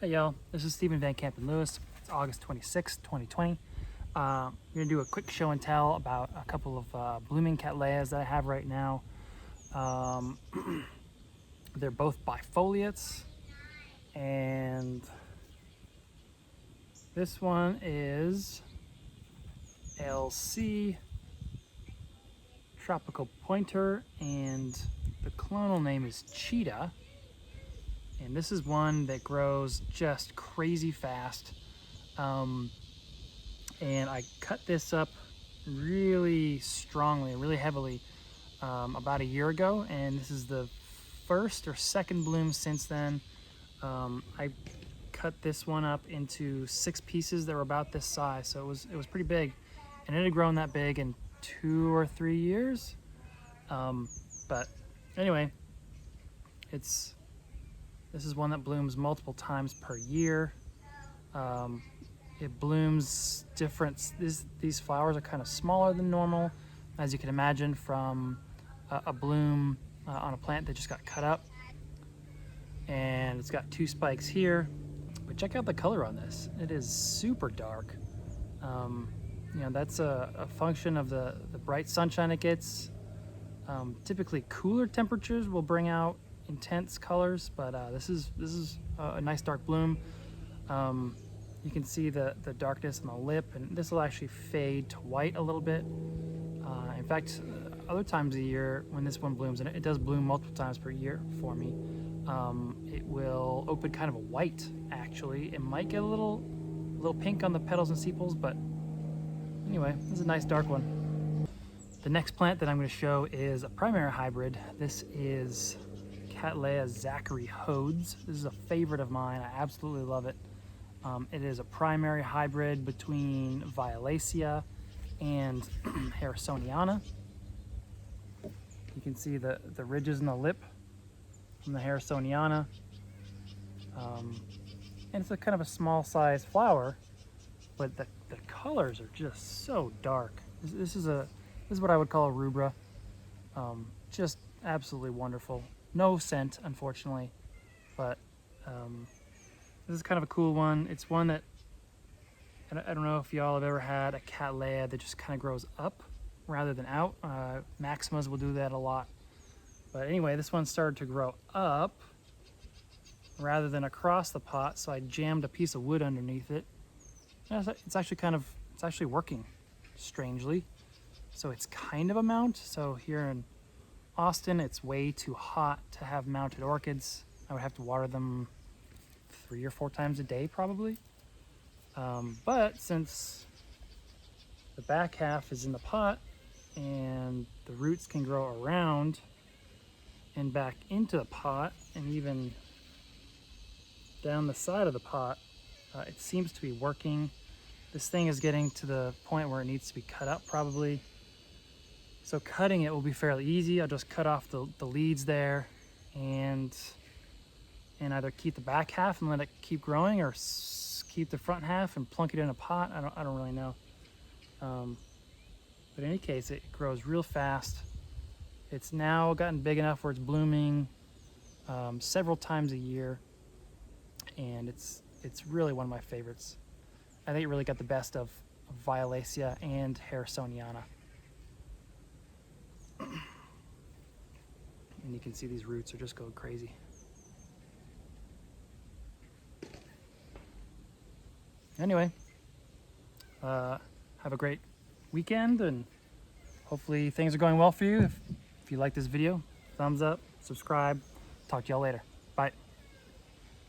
Hey y'all, this is Stephen Van Kampen-Lewis. It's August 26, 2020. I'm going to do a quick show and tell about a couple of blooming Cattleyas that I have right now. They're both bifoliates, and this one is LC Tropical Pointer, and the clonal name is Cheetah. And this is one that grows just crazy fast. And I cut this up really strongly, really heavily about a year ago. And this is the first or second bloom since then. I cut this one up into 6 pieces that were about this size. So it was pretty big. And it had grown that big in 2 or 3 years. But anyway, this is one that blooms multiple times per year. It blooms different. These flowers are kind of smaller than normal, as you can imagine from a bloom on a plant that just got cut up. And it's got 2 spikes here. But check out the color on this. It is super dark. You know, that's a function of the bright sunshine it gets. Typically cooler temperatures will bring out intense colors, but this is a nice dark bloom. You can see the darkness on the lip, and this will actually fade to white a little bit. In fact, other times of the year when this one blooms, and it does bloom multiple times per year for me, it will open kind of a white actually. It might get a little pink on the petals and sepals, but anyway, this is a nice dark one. The next plant that I'm going to show is a primary hybrid. This is Cattleya Zachary Hodes. This is a favorite of mine. I absolutely love it. It is a primary hybrid between violacea and harrisoniana. You can see the ridges in the lip from the harrisoniana. And it's a kind of a small size flower, but the colors are just so dark. This is what I would call a rubra. Just absolutely wonderful. No scent, unfortunately, but this is kind of a cool one. It's one that, I don't know if y'all have ever had a Cattleya that just kind of grows up rather than out. Maximas will do that a lot. But anyway, this one started to grow up rather than across the pot, so I jammed a piece of wood underneath it. And it's actually working, strangely. So it's kind of a mount. So here in Austin, it's way too hot to have mounted orchids. I would have to water them 3 or 4 times a day probably. But since the back half is in the pot and the roots can grow around and back into the pot and even down the side of the pot, it seems to be working. This thing is getting to the point where it needs to be cut up probably. So cutting it will be fairly easy. I'll just cut off the leads there and either keep the back half and let it keep growing, or keep the front half and plunk it in a pot. I don't really know. But in any case, it grows real fast. It's now gotten big enough where it's blooming several times a year, and it's really one of my favorites. I think it really got the best of violacea and harrisoniana. And you can see these roots are just going crazy. Anyway, have a great weekend, and hopefully things are going well for you. If you like this video, thumbs up, subscribe. Talk to y'all later. Bye.